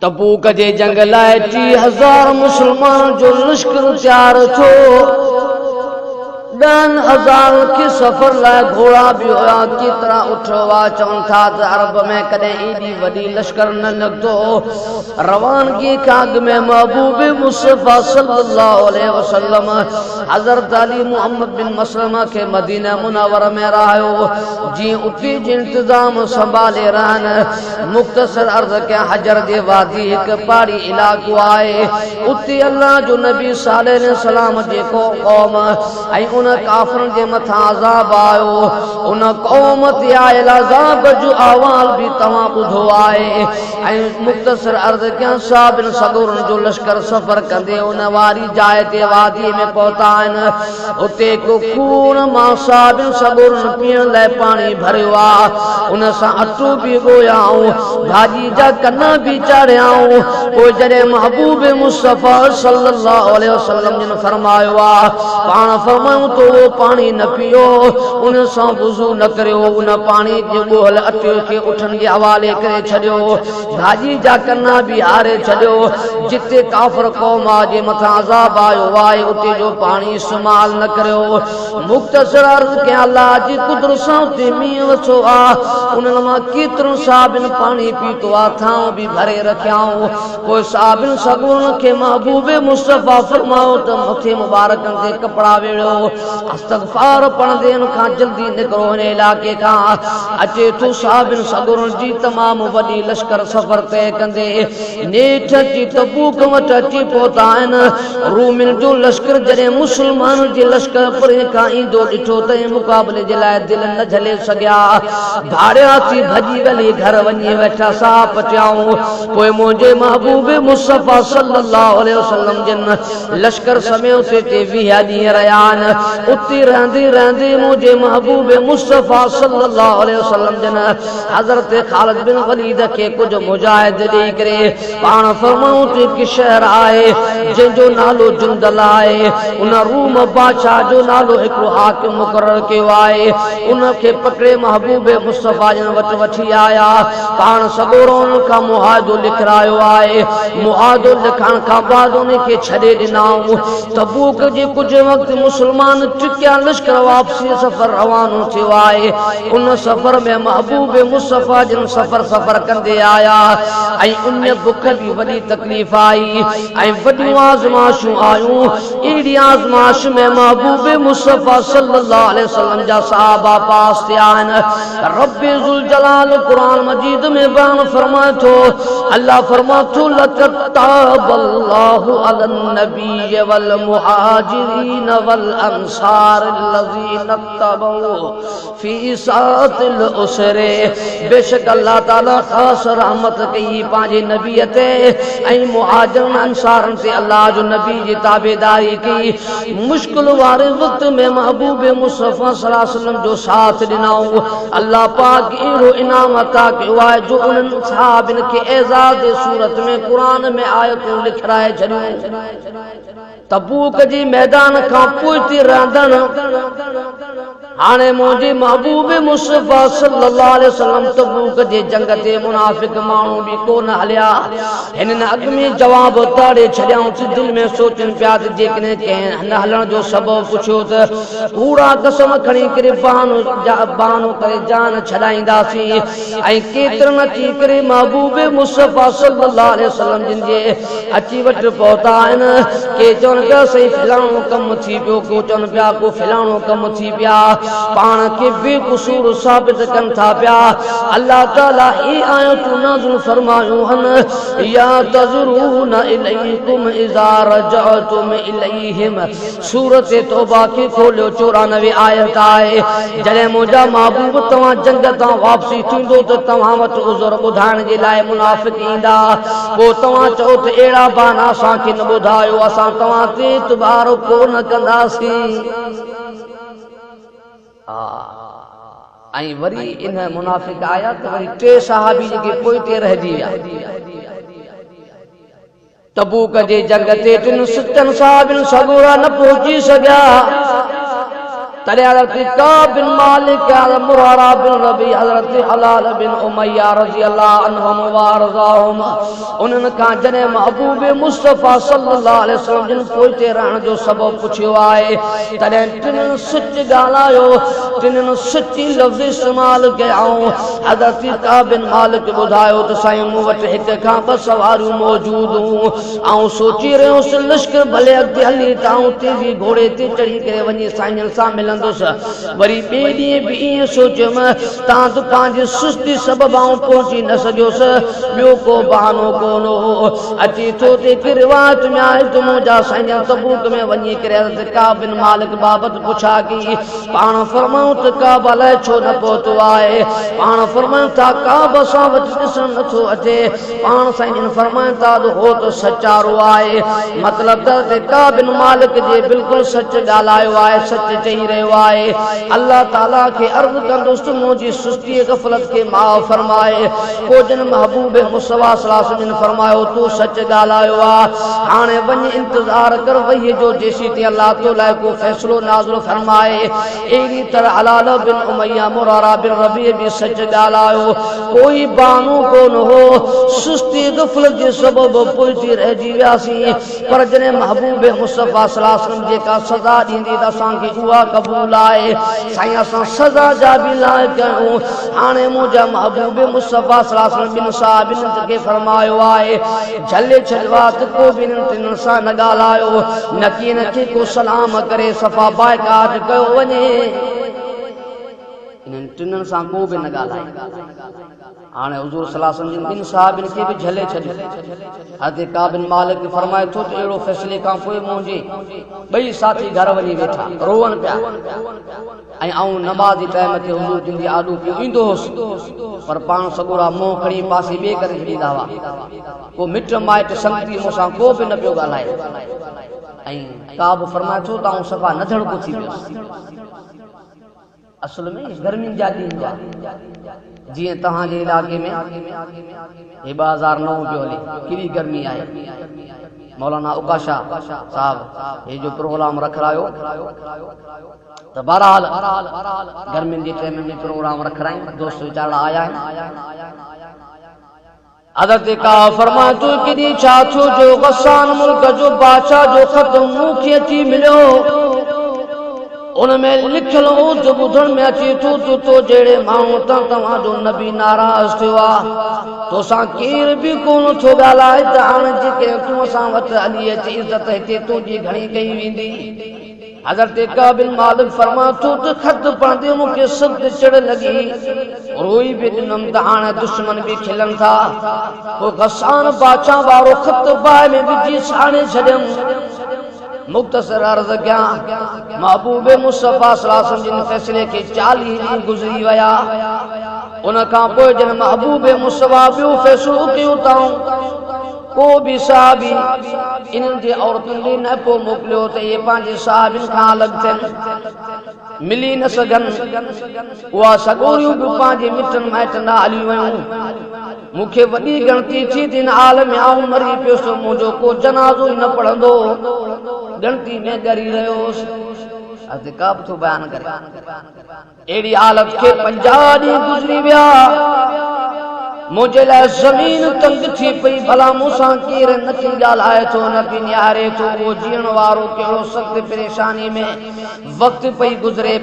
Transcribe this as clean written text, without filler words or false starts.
तबूक जे जंग लाइ 30,000 मुसलमान जो लश्कर तैयार थो। 10,000 के सफर लाइ घोड़ा भी हुआ। केतिरा उठ हुआ। चवनि था त अरब में कॾहिं एॾी वॾी लश्कर न निकितो। रवानगी खां अॻु में महबूब मुस्तफ़ा सल्लल्लाहु अलैहि वसल्लम हज़रत अली मुहम्मद बिन मसलमा खे मदीना मुनव्वर में रहायो। जीअं उते जो इंतज़ाम संभाले रहनि। मुख़्तसर अर्ज़ कयां हजर जे वादी हिकु पहाड़ी इलाइक़ो आहे। उते अल्लाह जो नबी सालेह अलैहि सलाम जेको क़ौम ऐं उन काफ़िरनि जे मथां अज़ाब आयो, उन क़ौम ते आयल अज़ाब जो अहवाल बि तव्हां ॿुधो आहे। ऐं मुख़्तसर अर्ज़ कयां साबिन सगुरनि जो लश्कर सफ़र कंदे उन वारी जाइ ते वादी में पहुता आहिनि। उते को खून मां साबिन सगुरनि पीअण लाइ पाणी भरियो आहे। उन सां अटो बि ॻोयाऊं, भाॼी जा कना बि चाढ़ियाऊं। पोइ जॾहिं महबूब मुस्तफ़ा सल्लल्लाहु अलैहि वसल्लम जिन फरमायो आहे, पाण फरमायूं तो वो पानी न पियो, उन सां वुज़ू न करियो। उन पानी जे ॻोहल अटे खे उठनि जे हवाले करे छॾियो। भाॼी जा कना बि हारे छॾियो। जिते काफ़िर क़ौम जे मथां अज़ाब आयो आहे उते जो पाणी इस्तेमाल न करियो। मुख़्तसर अर्ज़ कयां अल्लाह जी कुदरत सां उते मींहुं वरितो आहे। उन्हनि मां केतिरनि साबिन पाणी पीतो आहे, थांव बि भरे रखियाऊं। पोइ साबिन सगुरनि खे महबूब मुस्तफ़ा फरमायो त मथे मुबारकनि ते कपिड़ा वेड़ो। इस्तग़फ़ार पढ़ंदे उन खां जल्दी निकिरो। हिन इलाइक़े खां अचे थो साबिन सगुरनि जी तमामु वॾी लश्कर सफ़र तय कंदे नेठ जी तबूक वटि अची पहुता आहिनि। रूमिन जो लश्कर जॾहिं मुसलमाननि जे लश्कर परे खां ईंदो ॾिठो त मुक़ाबले जे लाइ दिलि न झले सघिया। भाड़ियासी भॼी वञी घर वञी वेठा साह पटियाऊं। पोइ मुंहिंजे महबूब मुस्तफ़ा सल्लल्लाहु अलैहि वसल्लम जिन लश्कर समेत ते 20 ॾींहं रहिया आहिनि। उते रहंदे रहंदे मुंहिंजे महबूब मुस्तफ़ा सल्लल्लाहु अलैहि वसल्लम जिन हज़रत ख़ालिद बिन वलीद खे कुझु मुजाहिद ॾेई करे पाण फरमाऊं त हिकु शहर आहे जंहिंजो नालो जुंदल आहे। उन रूम बादशाह जो नालो हिकिड़ो हाकिम मुक़ररु कयो आहे। उन खे पकड़े महबूब मुस्तफ़ा जिन वटि वठी आया। पाण सगोरो उन खां मुआहिदो लिखायो आहे। मुआहिदो लिखण खां बाद उन खे छॾे ॾिनाऊं। तबूक जे कुझु वक़्तु मुसलमान टिकिया लश्कर वापसी सफ़र रवानो थियो आहे। उन सफ़र में महबूब मुस्तफ़ा जिन सफ़र कंदे आया ऐं उन बुख बि वॾी तकलीफ़ आई ऐं वॾियूं आज़माइशूं आयूं। अहिड़ी आज़माइश में महबूब मुस्तफ़ा सल्लल्लाहु अलैहि वसल्लम जा सहाबा पास थिया आहिनि। रब्बे ज़ुल जलाल क़ुरान मजीद में बयान फरमाए थो, अल्लाह फरमाए थो लक़द ताबल्लाहु अलन नबी वल मुहाजिरीन वल अंसार लज़ीना तबऊ फी सातिल उसरे। बेशक अल्लाह ताला ख़ास रहमत कई पंहिंजे नबीअ ते ऐं मुहाजिरन अंसारन ते। अल्लाह जो नबी जी ताबेदारी की मुश्किल वारे वक़्त में महबूब मुस्तफ़ा सल्लल्लाहु अलैहि वसल्लम जो साथ ॾिनाऊं। अल्लाह पाक अहिड़ो इनाम अता कयो आहे जो उन्हनि सहाबिन खे एज़ाज़ जे सूरत में क़ुरान में आयतूं लिखाए छॾियूं। तबूक जी मैदान खां पोइ ते रहंदड़ हाणे मुंहिंजे महबूब मुस्तफ़ा सल्लल्लाहु अलैहि वसल्लम तबूक जे जंग ते मुनाफ़िक माण्हू बि कोन हलिया। हिननि अॻु में जवाब ताड़े छॾियाऊं। दिलि में सोचनि पिया त जेकॾहिं कंहिं न हलण जो सबबु पुछियो त कूड़ा कसम खणी करे बहानो करे जान छॾाईंदासीं। ऐं केतिरनि अची करे महबूब मुस्तफ़ा सल्लल्लाहु अलैहि वसल्लम जिन जे अची वटि पहुता आहिनि। के चवनि पिया सही फलाणो कमु थी पियो, को चवनि पिया को फलाणो कमु थी पिया। पाण खे बेक़सूर साबित कनि था पिया। अल्लाह ताला ई आयतूं नाज़िल फरमायूं हन, या तज़रून इलैकुम इज़ा रजअतुम इलैहिम। सूरत तौबा खे खोलियो 94 आयत आहे। जॾहिं मुंहिंजा महबूब तव्हां जंग तां वापसी थींदो त तव्हां वटि उज़र ॿुधाइण जे लाइ मुनाफ़िक ईंदा। पोइ तव्हां चओ त अहिड़ा बहाना असांखे न ॿुधायो, असां तव्हां ते इतबार कोन कंदासीं। ऐं वरी इन मुनाफ़िक आया त वरी 3 सहाबी जेके पोइ ते रहिजी विया। तबूक जे जंग ते 3 सहाबिन सगोरा न पहुची सघिया। तॾहिं हज़रत काब बिन मालिक, हज़रत मुरारा बिन रबी, हज़रत हलाल बिन उमैया रज़ी अल्लाहु अन्हुम व अरज़ाहुम, उन्हनि खां जॾहिं महबूब मुस्तफ़ा सल्लल्लाहु अलैहि वसल्लम जिन पोइते रहण जो सबबु पुछियो आहे, तॾहिं टिन्हिनि सच ॻाल्हायो, टिन्हिनि सची लफ़्ज़ इस्तेमाल कयाऊं। हज़रत काब बिन मालिक ॿुधायो त साईं मूं वटि हिक खां ॿ सवारियूं मौजूदु हुयूं। आऊं सोची रहियोसि लश्कर भले अॻिते हली त आऊं तेज़ी घोड़े ते चढ़ी करे वञी साईंजन सां मिलंदुसि। वरी ॿिए ॾींहं बि ईअं सोचियुमि तां त पंहिंजी सुस्ती सबबु आऊं पहुची न सघियुसि, ॿियो को बहानो कोन हो। अचे थो त हिकु रिवायत में आहे त मुंहिंजा साईंजन तबूक में वञी करे हज़रत काब बिन मालिक बाबति पुछा कई। पाण फरमायूं त काब अलाए छो न पहुतो आहे। पाण फरमायूं था काब असां वटि ॾिसण नथो अचे। पाण साईं फरमाइनि था त हो त सचारो आहे। मतिलब त काब बिन मालिक जे बिल्कुलु सच ॻाल्हायो आहे, सच चई रहियो आहे। अल्लाह ताला खे अर्ज़ कंदुसि मुंहिंजी सुस्ती गफ़लत खे माफ़ फरमाए। पोइ जिन महबूब मुस्तफ़ा सल्लल्लाहु अलैहि वसल्लम फरमायो तूं सच ॻाल्हायो आहे, हाणे वञी इंतज़ार कर वही जो जेसीं ताईं अल्लाह तो लाइ को फ़ैसिलो नाज़िल फरमाए। अहिड़ी तरह हलाल बिन उमैया, मुरारा बिन रबी बि सच ॻाल्हायो। कोई बहानो कोन हो, सुस्ती गफ़लत जे सबबु पोइते रहिजी वियासीं। पर जॾहिं महबूब मुस्तफ़ा सल्लल्लाहु अलैहि वसल्लम जेका सज़ा ॾींदी त असांखे उहा क़बूल आहे। साईं असां सज़ा जा बि लाइक़ आहियूं। हाणे मुंहिंजा महबूब मुस्तफ़ा सल्लल्लाहु अलैहि वसल्लम ॿिनि साहिबनि खे फरमायो आहे झले छॾियो आहे त को बि टिन्हिनि सां न ॻाल्हायो, न की हिन खे को सलाम करे सफ़ा बाइकाट कयो वञे। इन्हनि टिन्हिनि सां को बि न ॻाल्हाए। हाणे हुज़ूर सल्लल्लाहु अलैहि वसल्लम ॿिनि साहिबनि खे बि झले छॾियो। हज़रत काब बिन मालिक फरमाए थो त अहिड़ो फ़ैसिले खां पोइ मुंहिंजे ॿई साथी घर वञी वेठा रोअनि पिया ऐं आऊं नमाज़ जे टाइम ते हुज़ूर जिन जी आॾू पियो ईंदो हुउसि, पर पाण सॻोरा मुंहुं खणी पासे ॿिए करे छॾींदा हुआ। को मिट माइट संगती मूंसां को बि न पियो ॻाल्हाए। ऐं काब फरमाए थो त आऊं सफ़ा न धड़को थी वियुसि। असल में गर्मियुनि जा ॾींहं हुआ। जीअं तव्हांजे इलाइक़े में 2009 पियो हले, केॾी गर्मी आहे। मौलाना उकाशा साहब हे जो प्रोग्राम रखायो त बहरहाल गर्मियुनि जे टाइम में प्रोग्राम रखायूं, दोस्त वीचारा आया आहिनि। हज़रत काब फरमाए थो केॾी छा थियो जो गसान मुल्क जो बादशाह जो ख़त मूंखे अची मिलियो। उनमें लिखियलु हो त ॿुधण में अचे थो त तो जहिड़े माण्हू तां तव्हांजो नबी नाराज़ थियो आहे, तोसां केर बि कोन थो ॻाल्हाए त हाणे जेके तूं असां वटि हली अचे इज़त हिते तुंहिंजी घणी कई वेंदी। हज़रत काब बिन मालिक फरमाए थो त ख़त पढ़ंदे मूंखे सख़्त चिड़ लॻी। रोई बि ॾिनमि त हाणे दुश्मन बि खिलनि था। पोइ गसान बादशाह वारो ख़त बाहि में विझी साड़े छॾियमि। मुख़्तसर अर्ज़ कयां महबूब मुस्तफ़ा सल्लल्लाहु अलैहि वसल्लम जिन फ़ैसिले खे 40 ॾींहं गुज़री विया। उन खां पोइ जन महबूब मुस्तफ़ा ॿियो फ़ैसिलो कयो अथऊं को बि साहबी इन्हनि जे औरतुनि ॾे न पोइ मोकिलियो त इहे पंहिंजे साहिबनि खां अलॻि थियनि, मिली न सघनि। उहा सॻोरियूं बि पंहिंजे मिटनि माइटनि ॾांहुं हली वयूं। मूंखे वॾी गणती थी त हिन आल में आऊं मरी पियुसि, मुंहिंजो को जनाज़ो ई न पढ़ंदो, गणती में ॻरी रहियोसि। हज़रत काब थो बयान करे अहिड़ी हालत खे 50 ॾींहं गुज़री विया। मुझे लाइ ज़मीन तंग थी पई, भला मूंसां केर न थी ॻाल्हाए थो न पई निहारे थो। उहो जीअण वारो कहिड़ो सख़्त परेशानी में वक़्तु पई गुज़रे।